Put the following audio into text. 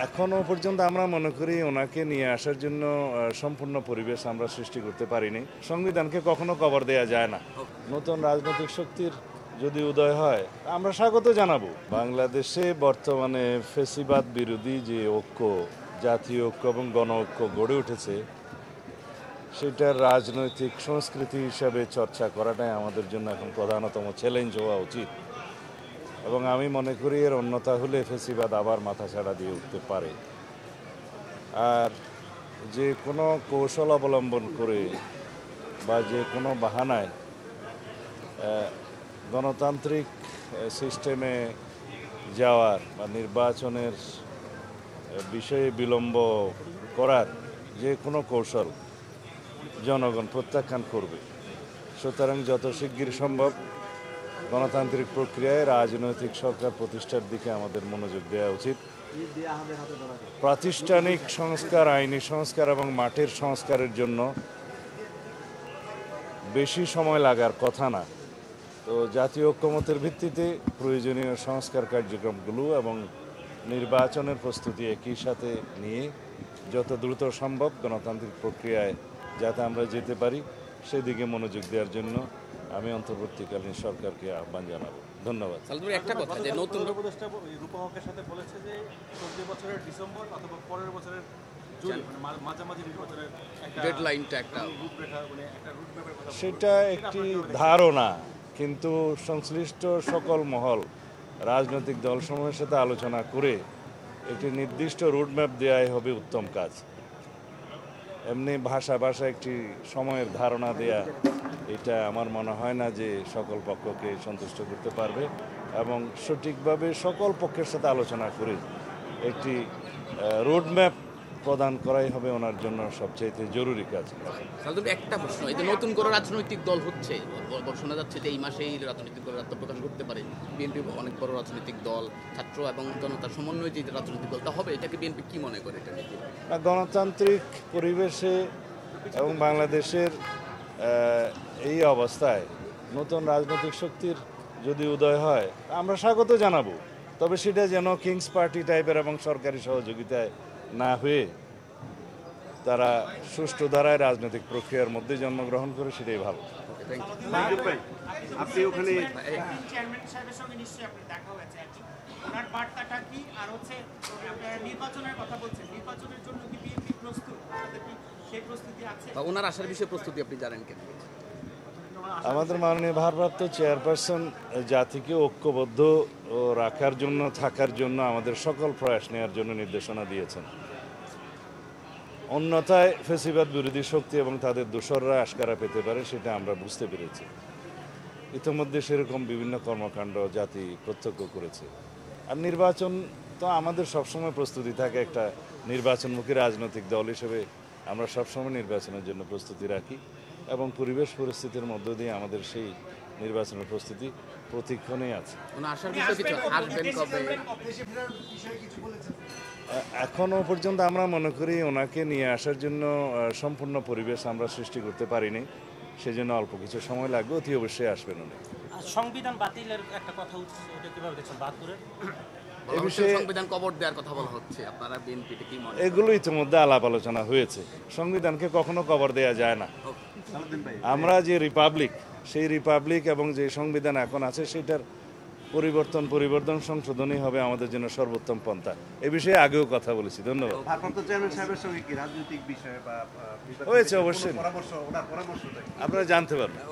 এখনো পর্যন্ত আমরা মনে করি ওনাকে নিয়ে আসার জন্য সম্পূর্ণ পরিবেশ আমরা সৃষ্টি করতে পারিনি। সংবিধানকে কখনো কবর দেয়া যায় না। নতুন রাজনৈতিক শক্তির যদি উদয় হয় আমরা স্বাগত জানাবো। বাংলাদেশে বর্তমানে ফ্যাসিবাদ বিরোধী যে ঐক্য, জাতীয় ঐক্য এবং গণ ঐক্য গড়ে উঠেছে, সেটার রাজনৈতিক সংস্কৃতি হিসাবে চর্চা করাটাই আমাদের জন্য এখন প্রধানতম চ্যালেঞ্জ হওয়া উচিত। এবং আমি মনে করি এর অন্যথা হলে ফেসিবাদ আবার মাথাছাড়া দিয়ে উঠতে পারে। আর যে কোনো কৌশল অবলম্বন করে বা যে কোনো বাহানায় গণতান্ত্রিক সিস্টেমে যাওয়ার বা নির্বাচনের বিষয়ে বিলম্ব করার যে কোনো কৌশল জনগণ প্রত্যাখ্যান করবে। সুতরাং যত শিগগির সম্ভব গণতান্ত্রিক প্রক্রিয়ায় রাজনৈতিক সরকার প্রতিষ্ঠার দিকে আমাদের মনোযোগ দেওয়া উচিত। প্রাতিষ্ঠানিক সংস্কার, আইনি সংস্কার এবং মাঠের সংস্কারের জন্য বেশি সময় লাগার কথা না। তো জাতীয় ঐক্যমতের ভিত্তিতে প্রয়োজনীয় সংস্কার কার্যক্রমগুলো এবং নির্বাচনের প্রস্তুতি একই সাথে নিয়ে যত দ্রুত সম্ভব গণতান্ত্রিক প্রক্রিয়ায় যাতে আমরা যেতে পারি সেদিকে মনোযোগ দেওয়ার জন্য আমি অন্তর্বর্তীকালীন সরকারকে আহ্বান জানাবো। ধন্যবাদ। একটা কথা যে নতুন উপদেষ্টা রূপকের সাথে বলেছে যে 14 বছরের ডিসেম্বর অথবা পরের বছরের জুন মাঝামাঝি নির্বাচনের একটা ডেডলাইনটা একটা রূপরেখা মানে একটা রুটম্যাপের কথা সেটা একটি ধারণা, কিন্তু সংশ্লিষ্ট সকল মহল রাজনৈতিক দলসমূহের সাথে আলোচনা করে একটি নির্দিষ্ট রুটম্যাপ দেওয়াই হবে উত্তম কাজ। এমনি ভাষা একটি সময়ের ধারণা দেয়া, এটা আমার মনে হয় না যে সকল পক্ষকে সন্তুষ্ট করতে পারবে। এবং সঠিকভাবে সকল পক্ষের সাথে আলোচনা করে একটি রোডম্যাপ প্রদান করাই হবে ওনার জন্য সবচাইতে জরুরি কাজ। একটা প্রশ্ন, এই যে নতুন করে রাজনৈতিক দল হচ্ছে, শোনা যাচ্ছে যে এই মাসেই রাজনৈতিক দল আত্মপ্রকাশ করতে পারে। বিএনপি অনেক বড় রাজনৈতিক দল, ছাত্র এবং জনতার সমন্বয়ে যে রাজনৈতিক দলটা হবে, এটাকে বিএনপি কি মনে করে? এটা গণতান্ত্রিক পরিবেশে এবং বাংলাদেশের এই অবস্থায় নতুন রাজনৈতিক শক্তির যদি উদয় হয় আমরা স্বাগত জানাবো। তবে সেটা যেন কিংস পার্টি টাইপের এবং সরকারি সহযোগিতায় না হয়ে তারা সুষ্ঠু ধারায় রাজনৈতিক প্রক্রিয়ার মধ্যে জন্মগ্রহণ করে, সেটাই ভালো। আপনি ওখানে চেয়ারম্যান সাহেবের সঙ্গে নিশ্চয়ই আপনার দেখা হয়েছে, ওনার বার্তাটা কি? আর হচ্ছে নির্বাচনের কথা বলছেন, নির্বাচনের জন্য কি বিএনপি প্রস্তুত? আপনাদের কি সেই প্রস্তুতি আছে? ওনার আসার বিষয়ে প্রস্তুতি আপনি জানেন কেন? আমাদের মাননীয় ভারপ্রাপ্ত চেয়ারপারসন জাতিকে ঐক্যবদ্ধ রাখার জন্য, থাকার জন্য আমাদের সকল প্রয়াস নেওয়ার জন্য নির্দেশনা দিয়েছেন। অন্যথায় ফেসিবাদ বিরোধী শক্তি এবং তাদের দোসররা আশকারা পেতে পারে, সেটা আমরা বুঝতে পেরেছি। ইতিমধ্যে সেরকম বিভিন্ন কর্মকাণ্ড জাতি প্রত্যক্ষ করেছে। আর নির্বাচন তো আমাদের সবসময় প্রস্তুতি থাকে, একটা নির্বাচনমুখী রাজনৈতিক দল হিসেবে আমরা সবসময় নির্বাচনের জন্য প্রস্তুতি রাখি এবং পরিবেশ পরিস্থিতির মধ্য দিয়ে আমাদের সেই নির্বাচনের প্রস্তুতি প্রতিক্ষণেই আছে। এখনো পর্যন্ত আমরা মনে করি ওনাকে নিয়ে আসার জন্য সম্পূর্ণ পরিবেশ আমরা সৃষ্টি করতে পারিনি, সেজন্য অল্প কিছু সময় লাগবে। অতি অবশ্যই আসবেন উনি। সংবিধান বাতিলের একটা কথা উঠছে, এটা কিভাবে দেখছেন? বাহাত্তরের এই বিষয়ে সংবিধান কবর দেওয়ার কথা বলা হচ্ছে, আপনারা বিএনপিতে কি মনে? এগুলো ইতিমধ্যে আলাপ আলোচনা হয়েছে। সংবিধানকে কখনো কবর দেয়া যায় না। আমরা যে রিপাবলিক, সেই রিপাবলিক এবং যে সংবিধান এখন আছে সেটার পরিবর্তন সংশোধনই হবে আমাদের জন্য সর্বোত্তম পন্থা। এ বিষয়ে আগেও কথা বলেছি। ধন্যবাদ। ভারপ্রাপ্ত চেয়ারম্যান সাহেবের সঙ্গে কি রাজনৈতিক বিষয়ে বা হয়েছে? অবশ্যই পরামর্শ, ওনার পরামর্শ আপনারা জানতে পারবেন।